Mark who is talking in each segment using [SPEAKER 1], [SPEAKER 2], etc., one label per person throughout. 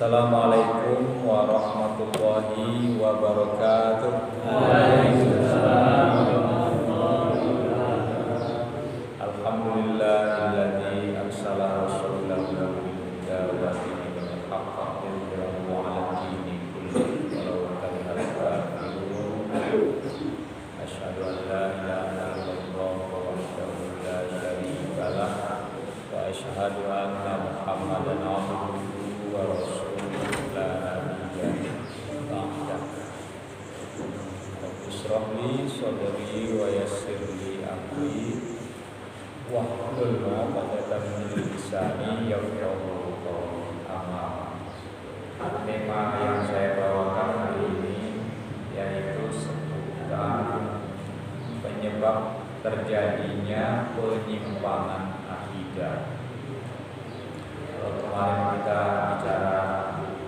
[SPEAKER 1] Assalamualaikum warahmatullahi wabarakatuh.
[SPEAKER 2] Waalaikumsalam warahmatullahi wabarakatuh.
[SPEAKER 1] Alhamdulillahilladzi arsala rasulahu bil huda wa dinil haqq liyudhhirahu 'ala dini kullihi walau karihal kafirun. Asyhadu an la ilaha illallah wahdahu la syarika lah wa asyhadu anna Muhammadan abduhu wa rasuluhu la nabiyya ba'dah. Rabbi shrah li sadri wa yassir li amri wahlul 'uqdatam min lisani yafqahu qawli. Amma tema yang saya bawakan hari ini yaitu seputar penyebab terjadinya penyimpangan akidah. Kalau kemarin kita bicara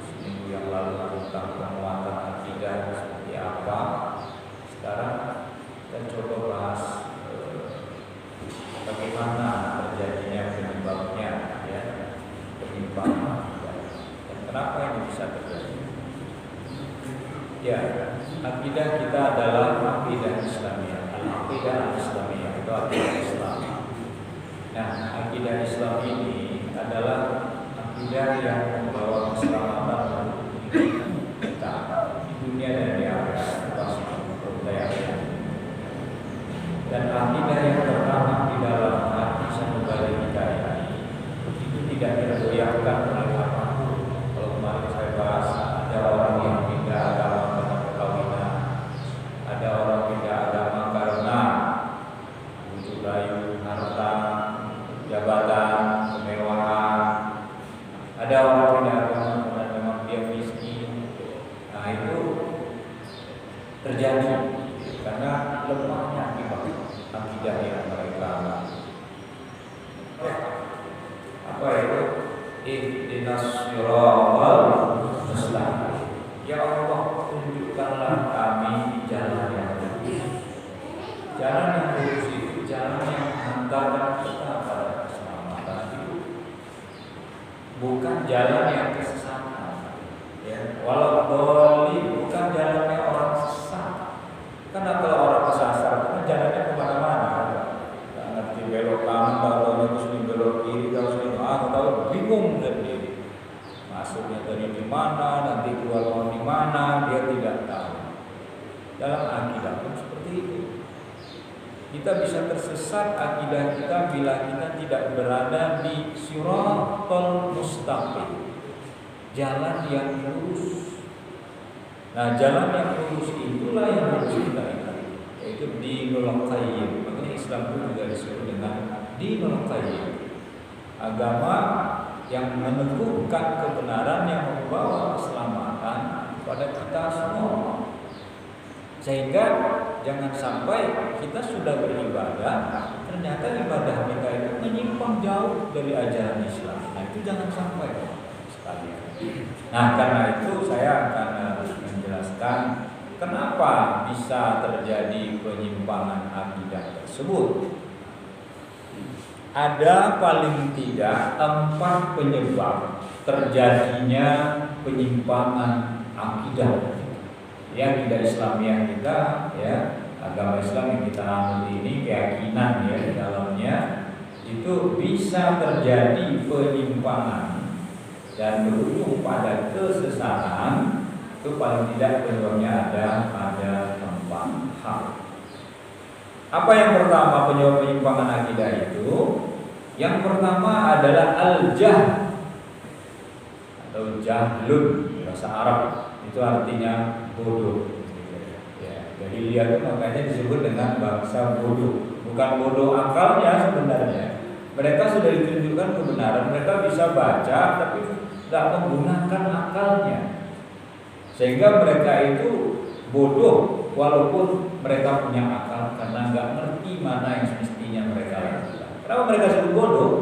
[SPEAKER 1] seminggu yang lalu tentang penguatan akidah seperti apa, sekarang kita coba bahas bagaimana terjadinya penyebabnya, ya, penyimpangan akidah. Dan kenapa ini bisa terjadi? Ya, akidah kita adalah akidah Islamiyah. Akidah Islamiyah itu akidah Islam. Nah, akidah Islam ini adalah akidah yang membawa keselamatan kita di dunia dan di akhirat pasti percaya. Dan akidah yang tertanam di dalam hati sanubari kita ini itu tidak tergoyahkan oleh apapun. Kalau kemarin saya bahas, ada orang yang pindah agama karena perkawinan, ada orang pindah agama karena butuh rayu, harta, jabatan, kemewahan. Ada orang pindah agama karena memang dia miskin. Nah, itu terjadi karena lemahnya akidah yang mereka. Apa itu? Ihdinas shiratal mustaqim. Ya Allah, tunjukkanlah kami jalan yang lurus. Jalan yang lurus itu jalan yang mengantarkan kita pada keselamatan itu, bukan jalan yang kesesatan. Ya, walau doli, bukan jalannya orang sesat. Karena kalau orang kesasar itu kan jalannya kemana-mana. Nggak ngerti belok kanan, terus ini belok kiri, terus ini tahu bingung sendiri. Masuknya dari di mana, nanti keluar di mana, dia tidak tahu. Dalam akidah pun seperti itu. Kita bisa tersesat akidah kita bila kita tidak berada di shiratal mustaqim, jalan yang lurus. Nah, jalan yang lurus itulah yang harus kita ikuti, yaitu dinul qayyim. Makanya Islam pun juga disebut dengan dinul qayyim, agama yang meneguhkan kebenaran yang membawa keselamatan pada kita semua. Sehingga jangan sampai kita sudah beribadah, ternyata ibadah kita itu menyimpang jauh dari ajaran Islam. Nah, itu jangan sampai sekali. Nah, karena itu saya akan menjelaskan kenapa bisa terjadi penyimpangan akidah tersebut. Ada paling tidak 4 penyebab terjadinya penyimpangan akidah. Yang tidak Islamiah kita, ya, agama Islam yang kita anut ini, keyakinan ya di dalamnya itu bisa terjadi penyimpangan dan berujung pada kesesatan. Itu paling tidak penyebabnya ada 4 hal. Apa yang pertama penyebab penyimpangan akidah itu? Yang pertama adalah al-jahl atau jahlun bahasa Arab, itu artinya bodoh. Ya, jadi dia itu makanya disebut dengan bangsa bodoh. Bukan bodoh akalnya sebenarnya. Mereka sudah ditunjukkan kebenaran, mereka bisa baca tapi tidak menggunakan akalnya. Sehingga mereka itu bodoh walaupun mereka punya akal, karena nggak ngerti mana yang semestinya mereka lakukan. Kenapa mereka disebut bodoh?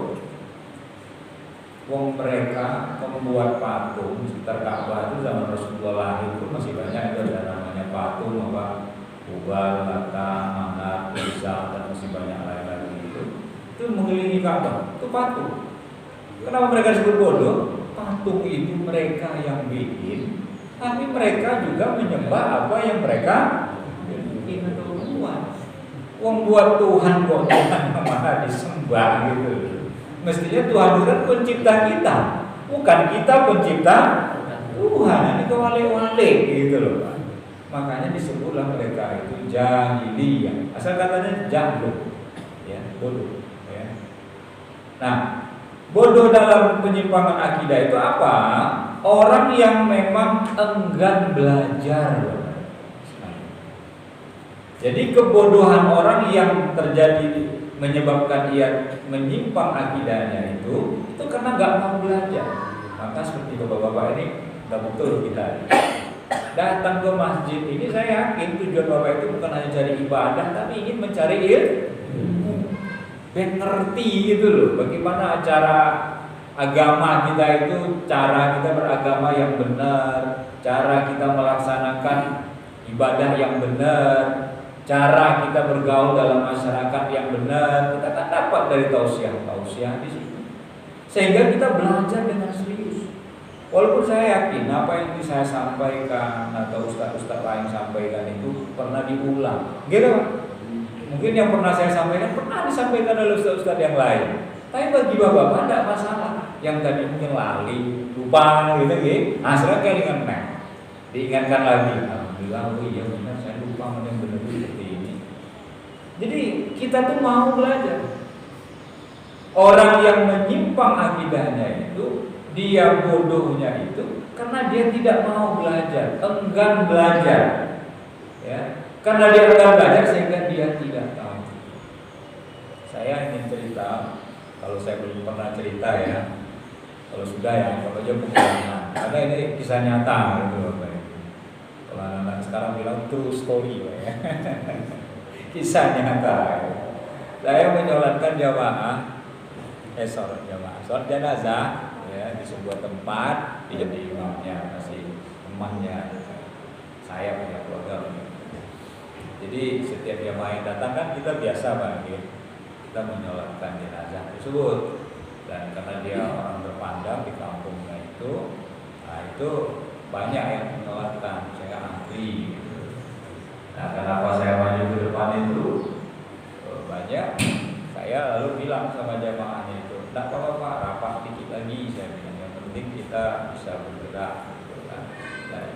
[SPEAKER 1] Wong mereka membuat patung sekitar Ka'bah itu zaman Rasulullah lahir pun masih banyak itu ada namanya patung apa Hubal, Lata, Manat, Isa, dan masih banyak lain lagi itu mengelilingi Ka'bah, itu patung. Kenapa mereka disebut bodoh? patung itu mereka yang bikin, tapi mereka juga menyembah apa yang mereka bikin atau buat. Wong buat Tuhan kok Tuhan malah disembah gitu. Mestinya Tuhan itu kan pencipta kita, bukan kita pencipta Tuhan. Ini kewalik-walik gitu loh Pak. Makanya disebutlah mereka itu jahiliyah. Asal katanya jahil, ya, bodoh. Ya. Nah, bodoh dalam penyimpangan akidah itu apa? Orang yang memang enggan belajar. Jadi kebodohan orang yang terjadi menyebabkan ia menyimpang akidahnya itu karena nggak mau belajar. Maka seperti bapak-bapak ini nggak betul kita datang ke masjid ini, saya yakin tujuan bapak itu bukan hanya cari ibadah, tapi ingin mencari ilmu, biar ngerti gitu loh, bagaimana cara agama kita itu, cara kita beragama yang benar, cara kita melaksanakan ibadah yang benar, cara kita bergaul dalam masyarakat yang benar. Kita kan dapat dari tausiah di situ, sehingga kita belajar dengan serius. Walaupun saya yakin apa yang saya sampaikan atau ustaz-ustaz lain sampaikan itu pernah diulang, gitu Pak. Mungkin yang pernah saya sampaikan pernah disampaikan oleh ustaz-ustaz yang lain. Tapi bagi bapak-bapak tidak masalah. Yang tadi mungkin lali, lupa gitu. Hasilnya kayak diingatkan lagi. Alhamdulillah, oh iya benar saya lupa yang benar seperti ini. Jadi kita tuh mau belajar. Orang yang menyimpang akidahnya itu, dia bodohnya itu karena dia tidak mau belajar, enggan belajar, ya. Karena dia enggan belajar sehingga dia tidak tahu. Saya ingin cerita, kalau saya belum pernah cerita ya, kalau sudah ya, kalau aja pengalaman. Karena ini kisah nyata gitu Bapak. Kalau anak sekarang bilang true story ya. Kisah nyata. Saya menyolatkan jamaah, sholat jenazah. Ya, di sebuah tempat, dia jadi imamnya, masih temannya, saya punya keluarga. Jadi setiap jamaah yang datang kan kita biasa panggil, kita menyolatkan jenazah tersebut. Dan karena dia orang terpandang di kampungnya itu, nah itu banyak yang menyolatkan, saya antri. Nah, kenapa saya maju ke depan itu banyak, saya lalu bilang sama jamaahnya itu, tidak apa-apa, rapat dikit lagi, saya bilang. Yang penting kita bisa bergerak gitu kan.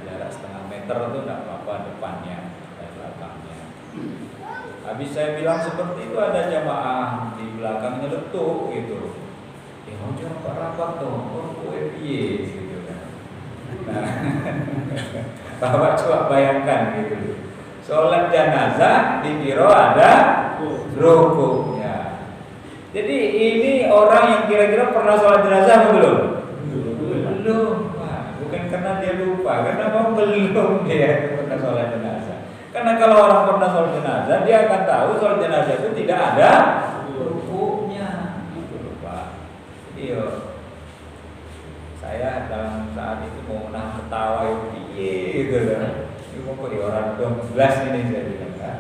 [SPEAKER 1] Jarak setengah meter itu tidak apa-apa depannya dan belakangnya. Habis saya bilang seperti itu, ada jamaah di belakangnya letuk gitu. Ya mau rapat dong, gitu kan. Nah, Bapak coba bayangkan gitu. Sholat jenazah di biro ada rukuknya. Jadi ini orang yang kira-kira pernah sholat jenazah belum? Belum. Wah, bukan karena dia lupa, karena belum dia pernah sholat jenazah. Karena kalau orang pernah sholat jenazah, dia akan tahu sholat jenazah itu tidak ada rukuknya. Gitu loh Pak. Iya. Saya dalam saat itu mau menahan ketawa gitu kan. Ini kok di orang 12 ini saya bilang kan.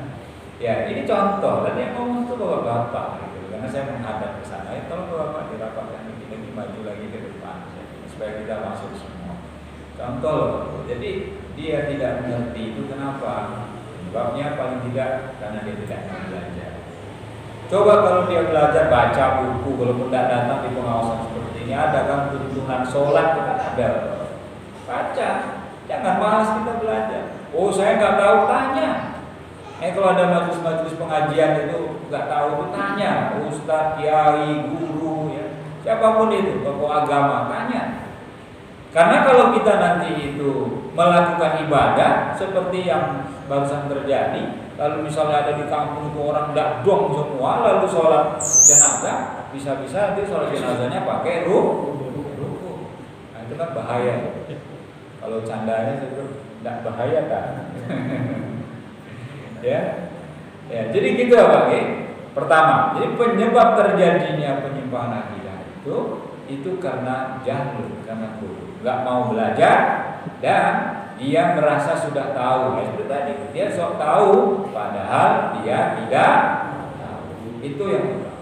[SPEAKER 1] Ya ini contoh, dan yang ngomong itu bapak-bapak gitu. Karena saya menghadap ke sana, tolong bapak dirapatkan kita maju lagi ke depan supaya kita masuk semua. Contoh loh, jadi dia tidak mengerti itu kenapa? Sebabnya paling tidak karena dia tidak belajar. Coba kalau dia belajar baca buku, walaupun tidak datang di pengawasan seperti ini, ada kan tuntunan sholat kita ada. Baca, jangan malas kita belajar. Oh saya nggak tahu, tanya. Kalau ada majelis-majelis pengajian itu nggak tahu itu tanya, ustadz, kiai, guru, ya siapapun itu, tokoh agama, tanya. Karena kalau kita nanti itu melakukan ibadah seperti yang barusan terjadi, lalu misalnya ada di kampung itu orang dakdong semua, lalu sholat jenazah, bisa-bisa nanti sholat jenazahnya pakai ruku. Nah itu kan bahaya. Kalau candanya itu tidak bahaya kan? Ya, jadi gitu Pak. Pertama, jadi penyebab terjadinya penyimpangan akidah itu karena jahil, karena bodoh, nggak mau belajar dan dia merasa sudah tahu. Itu tadi dia sok tahu, padahal dia tidak tahu. Itu yang pertama.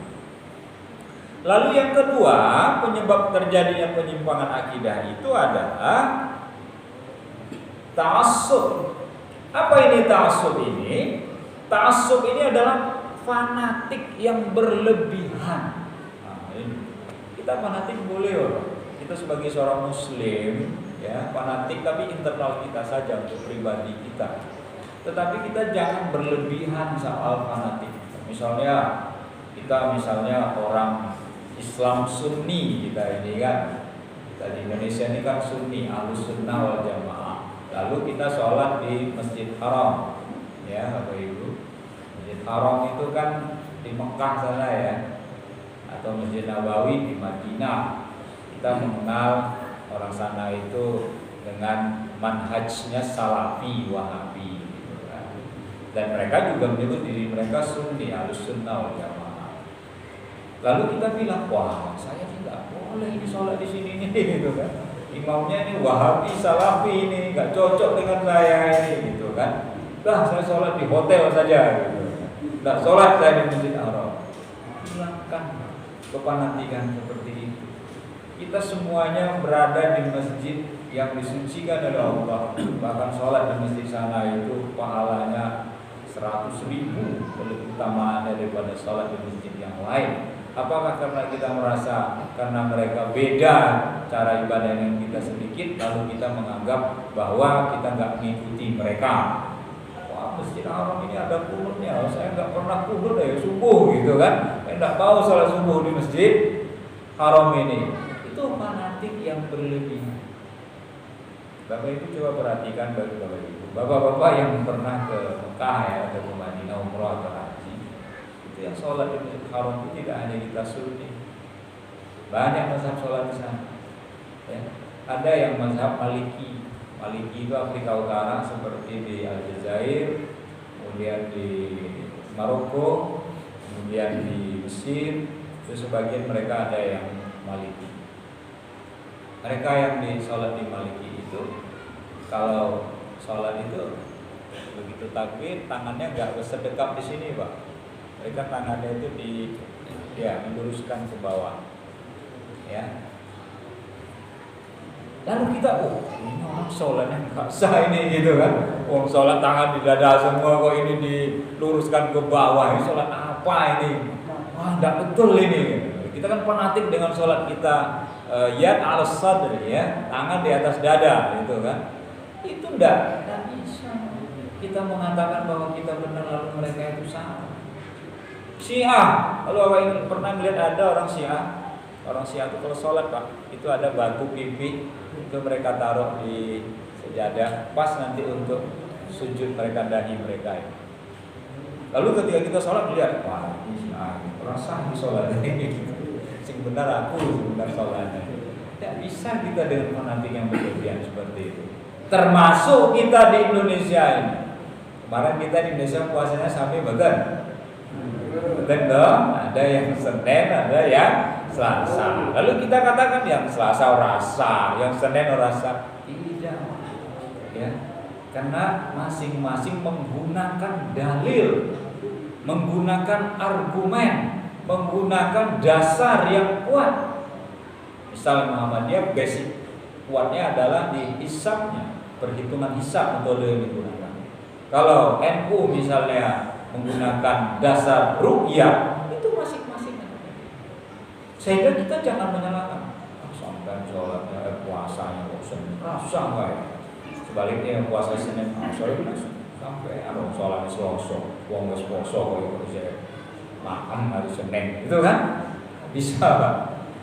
[SPEAKER 1] Lalu yang kedua, penyebab terjadinya penyimpangan akidah itu adalah ta'assub. Apa ini ta'assub ini? Ta'assub ini adalah fanatik yang berlebihan. Nah, ini. Kita fanatik boleh loh. Kita sebagai seorang muslim ya, fanatik tapi internal kita saja untuk pribadi kita. Tetapi kita jangan berlebihan soal fanatik. Misalnya orang Islam Sunni kita ini kan, kita di Indonesia ini kan Sunni, Ahlus Sunnah wal Jamaah. Lalu kita sholat di Masjid Haram, ya Bapak Ibu. Masjid Haram itu kan di Mekah sana ya, atau Masjid Nabawi di Madinah. Kita mengenal orang sana itu dengan manhajnya Salafi Wahabi, gitu kan. Dan mereka juga menyebut diri mereka Sunni, Ahlus Sunnah wal Jamaah. Lalu kita bilang, wah saya tidak boleh ini sholat di sini nih, gitu kan. Imamnya ini Wahabi, Salafi ini nggak cocok dengan saya ini, gitu kan. Dah saya sholat di hotel saja, gitu. Nggak sholat saya di Masjid Haram. Hilangkan kefanatikan seperti itu. Kita semuanya berada di masjid yang disucikan oleh Allah. Bahkan sholat di masjid sana itu pahalanya 100.000 lebih utamaannya daripada sholat di masjid yang lain. Apakah karena kita merasa karena mereka beda cara ibadah dengan kita sedikit, lalu kita menganggap bahwa kita nggak mengikuti mereka? Wah, Masjid Haram ini ada kunutnya, saya nggak pernah kunut ya subuh, gitu kan? Saya nggak tahu sholat subuh di Masjid Haram ini. Itu fanatik yang berlebihan. Bapak Ibu coba perhatikan bagi Bapak Ibu, bapak-bapak yang pernah ke Mekah ya, atau ke Madinah umroh atau haji, itu yang sholat di Masjid Haram itu tidak hanya kita Sunni, banyak mazhab sholat di sana. Ya. Ada yang mazhab Maliki. Maliki itu Afrika Utara seperti di Aljazair, kemudian di Maroko, kemudian di Mesir. Itu sebagian mereka ada yang Maliki. Mereka yang di sholat di Maliki itu, kalau sholat itu begitu takbir, tangannya nggak sedekap di sini, Pak. Mereka tangannya itu diluruskan ke bawah, ya. Lalu kita, ini orang sholatnya nggak sah ini, gitu kan? Sholat tangan di dada semua, kok ini diluruskan ke bawah? Ini sholat apa ini? Wah, nggak betul ini. Kita kan fanatik dengan sholat kita. Yad al sadri, ya, tangan di atas dada, gitu kan? Itu enggak bisa kita mengatakan bahwa kita benar lalu mereka itu salah. Syiah, kalau Bapak ini pernah melihat ada orang Syiah itu kalau sholat Pak, itu ada batu pipi, itu mereka taruh di sejadah, pas nanti untuk sujud mereka dahi mereka. Lalu ketika kita sholat lihat, wah ini Syiah, orang sah di sholat ini. Sing benar aku, sing benar sholatnya. Tidak bisa kita dengan fanatik yang berlebihan seperti itu. Termasuk kita di Indonesia ini. Kemarin kita di Indonesia puasanya sampai betul dong. Ada yang Senin, ada yang Selasa. Lalu kita katakan yang Selasa rasa, yang Senin rasa. Tidak, ya. Karena masing-masing menggunakan dalil, menggunakan argumen, menggunakan dasar yang kuat. Misal Muhammadiyah basic kuatnya adalah di hisabnya, perhitungan hisab metode yang digunakan. Kalau NU misalnya menggunakan dasar ru'yah, itu masing-masing. Sehingga kita jangan menyalahkan. Sampai sholatnya puasanya kok Senin rasa enggak ya? Sebaliknya yang puasa Senin sampai sholatnya Selasa, wong wis poso kok saya makan hari Senin, itu kan bisa Pak.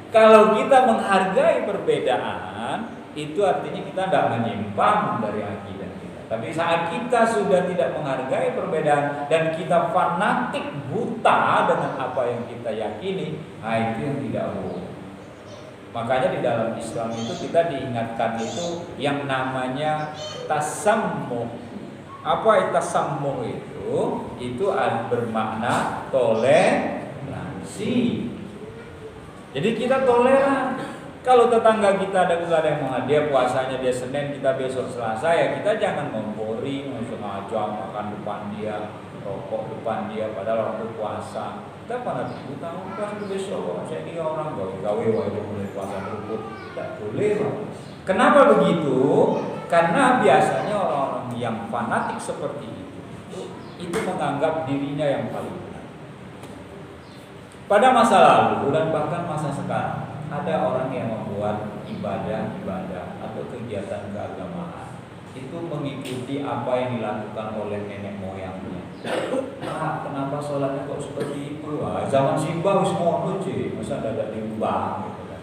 [SPEAKER 1] Kalau kita menghargai perbedaan, itu artinya kita tidak menyimpang dari akidah kita. Tapi saat kita sudah tidak menghargai perbedaan dan kita fanatik buta dengan apa yang kita yakini, nah itu yang tidak boleh. Makanya di dalam Islam itu kita diingatkan itu yang namanya tasammuh. Apa tasammuh itu? Itu bermakna toleransi. Jadi kita toleran. Kalau tetangga kita ada yang dia puasanya dia Senin, kita besok Selasa, ya kita jangan membori, sengaja makan depan dia. rokok depan dia padahal waktu puasa. Kita pada itu tahu puasa besok, saya ini orang gawe-gawe waktu mulai puasa berikut tidak boleh. Kenapa begitu? Karena biasanya orang-orang yang fanatik seperti itu menganggap dirinya yang paling benar. Pada masa lalu dan bahkan masa sekarang ada orang yang membuat ibadah-ibadah atau kegiatan keagamaan itu mengikuti apa yang dilakukan oleh nenek moyangnya. Kenapa sholatnya kok seperti itu? Zaman simbah wis ngono sih, masa ada diubah gitu kan.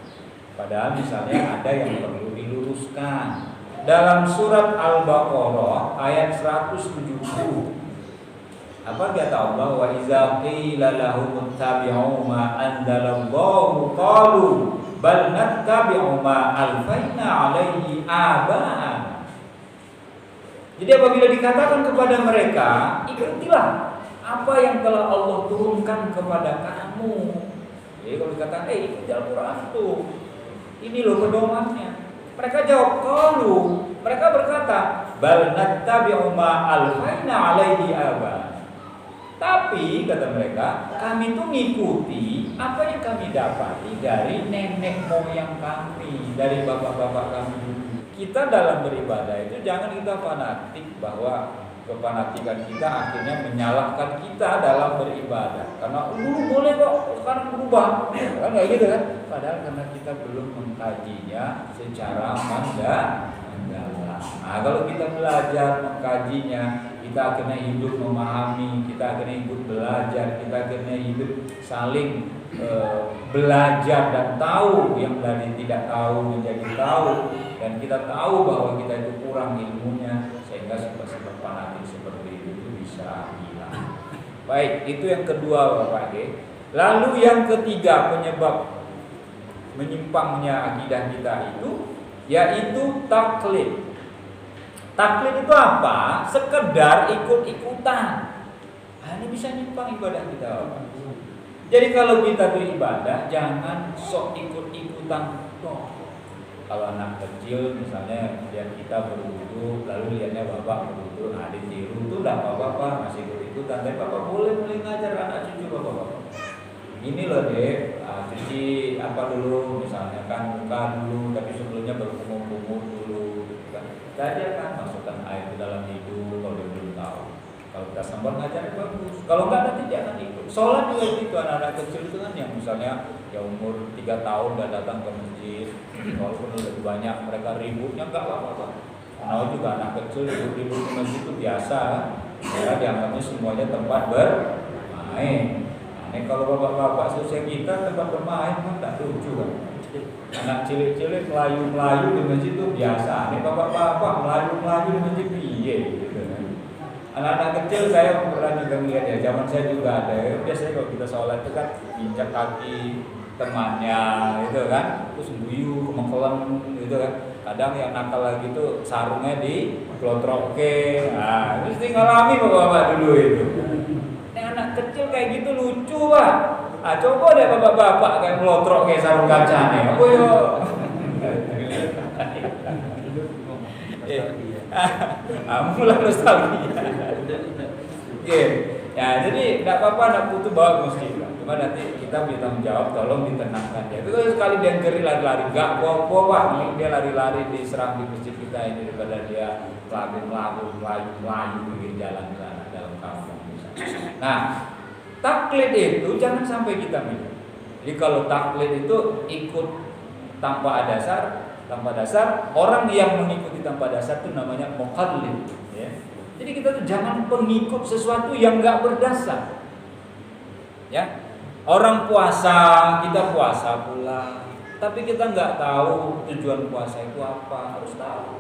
[SPEAKER 1] Padahal misalnya ada yang perlu diluruskan. Dalam surat Al-Baqarah ayat 170. Apa kata Allah? Wa iza qila lahum ittabi'u ma anzalallahu qalu bal nattabi'u ma alfaina 'alaihi aba'ana. Jadi apabila dikatakan kepada mereka, ikutilah apa yang telah Allah turunkan kepada kamu. Jadi kalau dikatakan, ikuti Al-Quran itu, ini loh pedomannya. Mereka jawab, qalu, mereka berkata, bal nattabi'u ma alfaina 'alaihi aba'ana. Tapi kata mereka, kami itu mengikuti apa yang kami dapati dari nenek moyang kami, dari bapak-bapak kami. Kita dalam beribadah itu jangan kita fanatik bahwa kefanatikan kita akhirnya menyalahkan kita dalam beribadah. Karena dulu boleh kok, sekarang berubah. Kan kayak gitu kan? Padahal karena kita belum mengkajinya secara mendalam. Nah, kalau kita belajar mengkajinya, kita akhirnya hidup memahami, kita akhirnya hidup belajar, kita akhirnya hidup saling belajar dan tahu yang dari tidak tahu menjadi tahu, dan kita tahu bahwa kita itu kurang ilmunya, sehingga sifat-sifat fanatik seperti itu bisa hilang. Baik, itu yang kedua Bapak D. Lalu yang ketiga penyebab menyimpangnya akidah kita itu yaitu taklid. Taklid itu apa? Sekedar ikut-ikutan. Nah, ini bisa nyimpang ibadah kita. Jadi kalau kita beribadah jangan sok ikut-ikutan. Kalau anak kecil misalnya lihat kita berwudu, lalu lihatnya bapak berwudu, nah ditiru itu dah bapak masih ikut-ikutan. Tapi bapak boleh mulai ngajar anak cucu bapak. Ini loh deh, cuci apa dulu, misalnya kan muka dulu, tapi sebelumnya berkumur-kumur dulu. Jadi kan masukkan air ke dalam hidung kalau dia belum tahu. Kalau kita sambil ngajar bagus. Kalau enggak nanti jangan ikut. Sholat juga gitu, anak-anak kecil itu kan yang misalnya ya umur 3 tahun udah datang ke masjid. Walaupun lebih banyak mereka ributnya enggak apa-apa. Karena juga anak kecil ribut di masjid itu biasa. Ya dianggapnya semuanya tempat bermain. Nah, kalau bapak-bapak sosial kita tempat bermain kan tak lucu kan. Anak cilik-cilik melayu-melayu di masjid itu biasa. Ini bapak-bapak melayu-melayu di masjid piye gitu kan. Anak-anak kecil saya pernah juga melihat ya, zaman saya juga ada. Biasanya kalau kita sholat itu kan injak kaki temannya gitu kan, terus guyu, mengkelam gitu kan. Kadang yang nakal lagi itu sarungnya di klotroke. Nah, mesti ngalami bapak-bapak dulu itu. Ini anak kecil kayak gitu lucu Pak. Ah, coba deh bapak-bapak kayak melotrok kayak sarung kaca nih. Oh yo. Mulai nostalgia. Oke. Ya, jadi enggak apa-apa nak butuh bawa ke masjid. Cuma nanti kita minta tanggung jawab, tolong ditenangkan ya. Itu sekali dia geri lari-lari, enggak apa-apa Pak. Dia lari-lari diserang di masjid kita ini daripada dia melayu di jalan dalam kampung misalnya. Nah, taklid itu jangan sampai kita minum. Jadi kalau taklid itu ikut tanpa dasar, orang yang mengikuti tanpa dasar itu namanya muqallid ya. Jadi kita tuh jangan pengikut sesuatu yang enggak berdasar. Ya. Orang puasa, kita puasa pula, tapi kita enggak tahu tujuan puasa itu apa, harus tahu.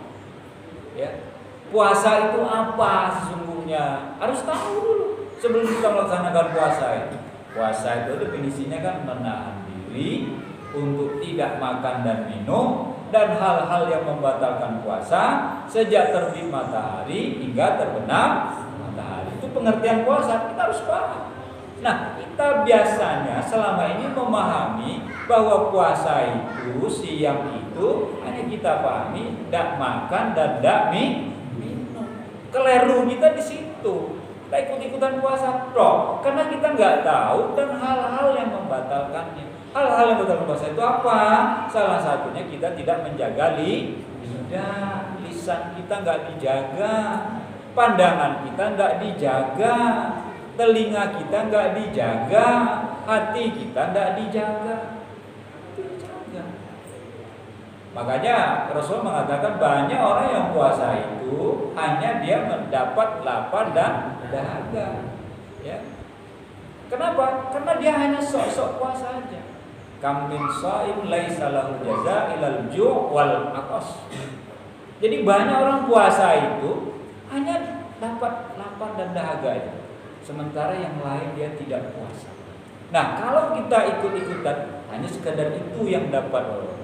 [SPEAKER 1] Ya. Puasa itu apa sesungguhnya? Harus tahu dulu sebelum kita melaksanakan puasa itu. Puasa itu definisinya kan menahan diri untuk tidak makan dan minum dan hal-hal yang membatalkan puasa sejak terbit matahari hingga terbenam matahari. Itu pengertian puasa, kita harus paham. Nah, kita biasanya selama ini memahami bahwa puasa itu siang itu hanya kita pahami tidak makan dan tidak minum. Keliru kita di situ. Kita ikut-ikutan puasa toh, karena kita nggak tahu dan hal-hal yang membatalkannya. Hal-hal yang membatalkan puasa itu apa? Salah satunya kita tidak menjaga lidah, lisan kita nggak dijaga, pandangan kita nggak dijaga, telinga kita nggak dijaga, hati kita nggak dijaga. Makanya Rasul mengatakan banyak orang yang puasa itu hanya dia mendapat lapar dan dahaga. Ya. Kenapa? Karena dia hanya sok-sok puasa aja. Kam min shaim laisa lahu jaza ilal ju' wal aqas. Jadi banyak orang puasa itu hanya dapat lapar dan dahaga aja. Sementara yang lain dia tidak puasa. Nah, kalau kita ikut-ikutan hanya sekadar itu yang dapat orang.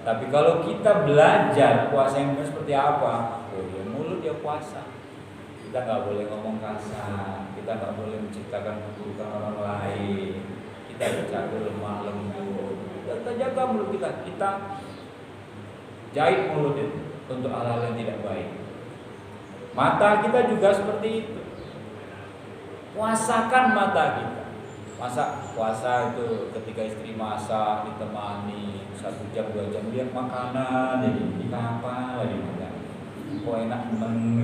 [SPEAKER 1] Tapi kalau kita belajar puasa yang benar seperti apa, ya mulut ya puasa. Kita nggak boleh ngomong kasar, kita nggak boleh menciptakan keburukan orang lain. Kita bercakap lemah lembut. Kita jaga mulut kita jahit mulut itu untuk hal-hal yang tidak baik. Mata kita juga seperti itu. Puasakan mata kita. Masa puasa itu ketika istri masak ditemani 1 jam 2 jam lihat makanan jadi apa lagi makan kok enak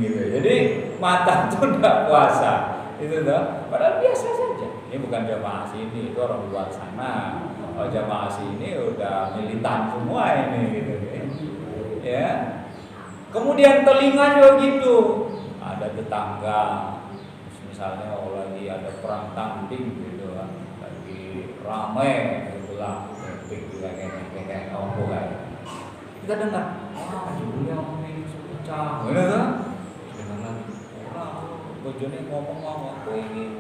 [SPEAKER 1] gitu. Jadi mata itu enggak puasa itu tuh, padahal biasa saja. Ini bukan jamaah sini, itu orang luar sana. Kalau jamaah sini udah militan semua ini gitu ya. Kemudian telinga juga gitu, ada tetangga misalnya lagi ada perang tanding gitu kan, lagi ramai gitu lah, kayak apa kan. Kita dengar, judulnya ini pecah, gitu kan? Dengar lagi, orang bojone ngomong aku ini,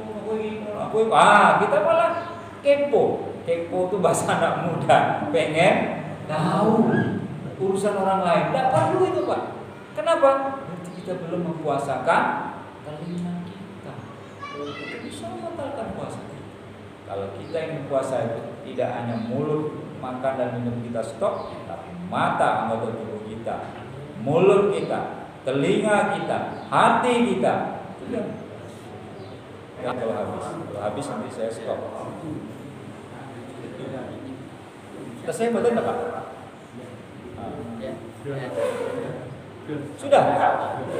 [SPEAKER 1] kita malah kepo itu bahasa anak muda, pengen tahu urusan orang lain. Tidak perlu itu Pak. Kenapa? Berarti kita belum mempuasakan telinga. Itu bisa membatalkan puasa. Kalau kita ingin puasa itu tidak hanya mulut, makan dan minum kita stop, tapi mata anggota tubuh kita, mulut kita, telinga kita, hati kita. Itu ya, kalau habis nanti saya stop. Selesai betul enggak Pak? Sudah?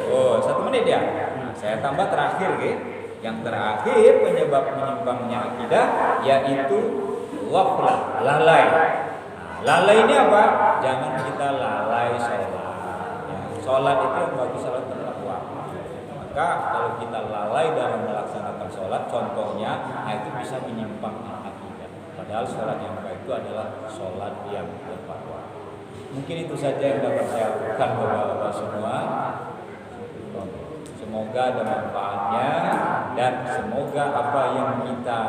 [SPEAKER 1] Oh, 1 menit ya? Nah, saya tambah terakhir gitu. Yang terakhir penyebab menyimpangnya akidah yaitu ghaflah, lalai. Nah, lalai ini apa? Jangan kita lalai sholat. Ya, sholat itu yang bagus sholat tepat waktu. Maka kalau kita lalai dalam melaksanakan sholat, contohnya, nah itu bisa menyimpangkan akidah. Padahal sholat yang baik itu adalah sholat yang tepat waktu. Mungkin itu saja yang dapat saya lakukan Bapak-bapak semua. Semoga ada manfaatnya dan semoga apa yang kita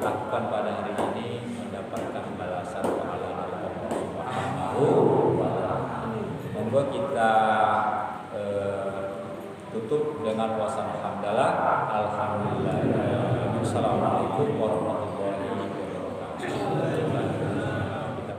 [SPEAKER 1] lakukan pada hari ini mendapatkan balasan pahala dari Allah Subhanahu wa taala. Semoga kita tutup dengan wassalam. Alhamdulillah. Assalamualaikum warahmatullahi wabarakatuh.